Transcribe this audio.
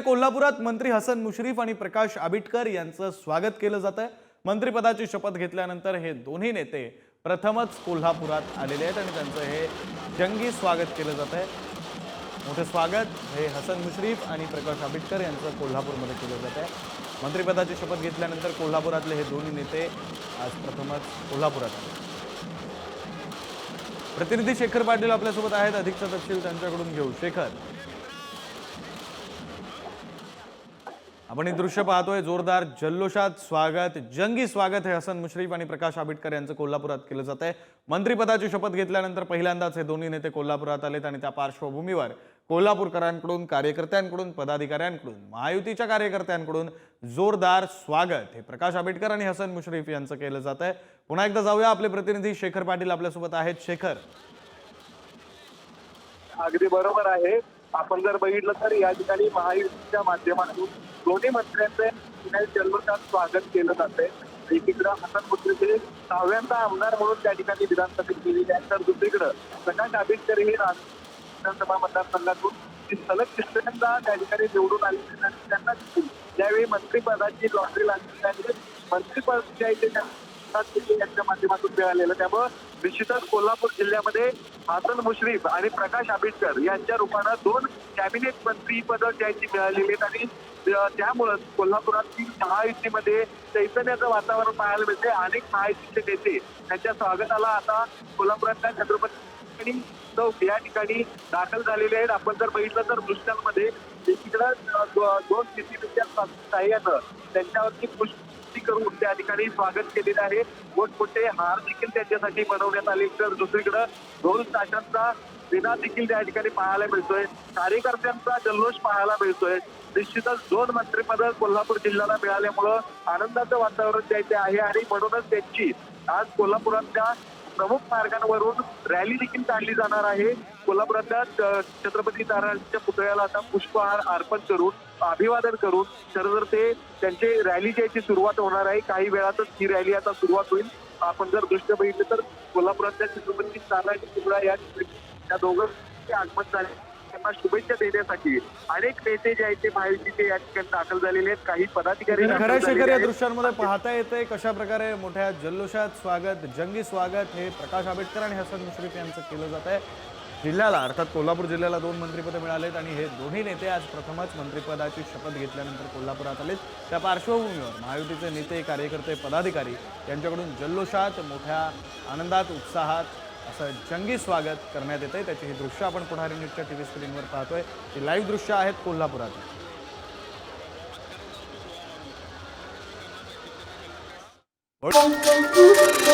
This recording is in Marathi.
कोल्हापुरात मंत्री हसन मुश्रीफ आणि प्रकाश आबिटकर यांचं स्वागत केलं जात आहे। मंत्रिपदाची शपथ घेतल्यानंतर हे दोन्ही नेते प्रथमच कोल्हापुरात आलेले आहेत आणि त्यांचं हे जंगी स्वागत केलं जात आहे। मोठे स्वागत हे हसन मुश्रीफ आणि प्रकाश आबिटकर यांचं कोल्हापूरमध्ये केलं जात आहे। मंत्रिपदाची शपथ घेतल्यानंतर कोल्हापुरातले हे दोन्ही नेते आज प्रथमच कोल्हापुरात आले। प्रतिनिधी शेखर पाटील आपल्यासोबत आहेत, अधिकचा तपशील त्यांच्याकडून घेऊ। शेखर, आपण हे दृश्य पाहतोय, जोरदार जल्लोषात स्वागत, जंगी स्वागत हे हसन मुश्रीफ आणि प्रकाश आबिटकर यांचं कोल्हापुरात केलं जात आहे। मंत्रिपदाची शपथ घेतल्यानंतर पहिल्यांदाच हे दोन्ही नेते कोल्हापुरात आलेत आणि त्या पार्श्वभूमीवर कोल्हापूरकरांकडून, कार्यकर्त्यांकडून, पदाधिकाऱ्यांकडून, महायुतीच्या कार्यकर्त्यांकडून जोरदार स्वागत हे प्रकाश आबिटकर आणि हसन मुश्रीफ यांचं केलं जात आहे। पुन्हा एकदा जाऊया, आपले प्रतिनिधी शेखर पाटील आपल्यासोबत आहेत। शेखर, अगदी बरोबर आहे। आपण जर बघितलं तर या ठिकाणी महायुतीच्या माध्यमातून दोन्ही मंत्र्यांचे जल्लोषात स्वागत केलं जाते। एकीकडे हसन मुश्रीफ हे 6व्यांदा आमदार म्हणून त्या ठिकाणी विधानसभेत गेलेले आहेत, तर दुसरीकडे प्रकाश आबिटकर हे विधानसभा मतदारसंघातून सलग 3ऱ्यांदा त्या ठिकाणी निवडून आलेले आणि त्यांना ज्यावेळी मंत्रिपदाची लॉटरी लागली आणि मंत्रिपद जे आहे ते यांच्या माध्यमातून मिळालेलं, त्यामुळे निश्चितच कोल्हापूर जिल्ह्यामध्ये हसन मुश्रीफ आणि प्रकाश आबिटकर यांच्या रूपानं 2 कॅबिनेट मंत्री पद त्यांची मिळालेली आहेत आणि त्यामुळे कोल्हापुरातील महायुतीमध्ये चैतन्याचं वातावरण पाहायला मिळते। अनेक महायुतीचे नेते त्यांच्या स्वागताला आता कोल्हापुरातल्या छत्रपती चौक या ठिकाणी दाखल झालेले आहेत। आपण जर बघितलं तर दृश्यांमध्ये एकीकडे 2 सीसीटीव्हीच्या साह्यानं त्यांच्यावरती पुष्टी करून त्या ठिकाणी स्वागत केलेलं आहे। मोठमोठे हार देखील त्यांच्यासाठी बनवण्यात आले, तर दुसरीकडे ढोल ताशांचा विना देखील त्या ठिकाणी पाहायला मिळतोय, कार्यकर्त्यांचा जल्लोष पाहायला मिळतोय। निश्चितच 2 मंत्रिपद कोल्हापूर जिल्ह्याला मिळाल्यामुळं आनंदाचं वातावरण द्यायचे आहे आणि म्हणूनच त्यांची आज कोल्हापुरातल्या प्रमुख मार्गांवरून रॅली देखील काढली जाणार आहे। कोल्हापुरातल्या छत्रपती महाराजांच्या पुतळ्याला आता पुष्पहार अर्पण करून अभिवादन करून तर ते त्यांचे रॅली जी सुरुवात होणार आहे। काही वेळातच ही रॅली आता सुरुवात होईल। आपण जर दृश्य बघितलं तर कोल्हापुरातल्या छत्रपती महाराजांच्या पुतळा या दोघांचे आगमन झाले, त्यांना शुभेच्छा देण्यासाठी अनेक नेते जे आहेत ते महायुतीचे या ठिकाणी दाखल झालेले आहेत। काही पदाधिकारी शेखर, या दृश्यांमध्ये पाहता येते कशा प्रकारे मोठ्या जल्लोषात स्वागत, जंगी स्वागत हे प्रकाश आबिटकर आणि हसन मुश्रीफ यांचं केलं जात आहे। जिल्ह्याला अर्थात कोल्हापूर जिल्ह्याला 2 मंत्रिपद मिळालेत आणि हे दोन्ही नेते आज प्रथमच मंत्रिपदाची शपथ घेतल्यानंतर कोल्हापुरात आलेत। त्या पार्श्वभूमीवर महायुतीचे नेते, कार्यकर्ते, पदाधिकारी यांच्याकडून जल्लोषात, मोठ्या आनंदात, उत्साहात असं जंगी स्वागत करण्यात येते। त्याची ही दृश्य आपण पुढारी न्यूजच्या टीव्ही स्क्रीनवर पाहतोय। ही लाईव्ह दृश्य आहेत कोल्हापुरात। Bum, bum, bum.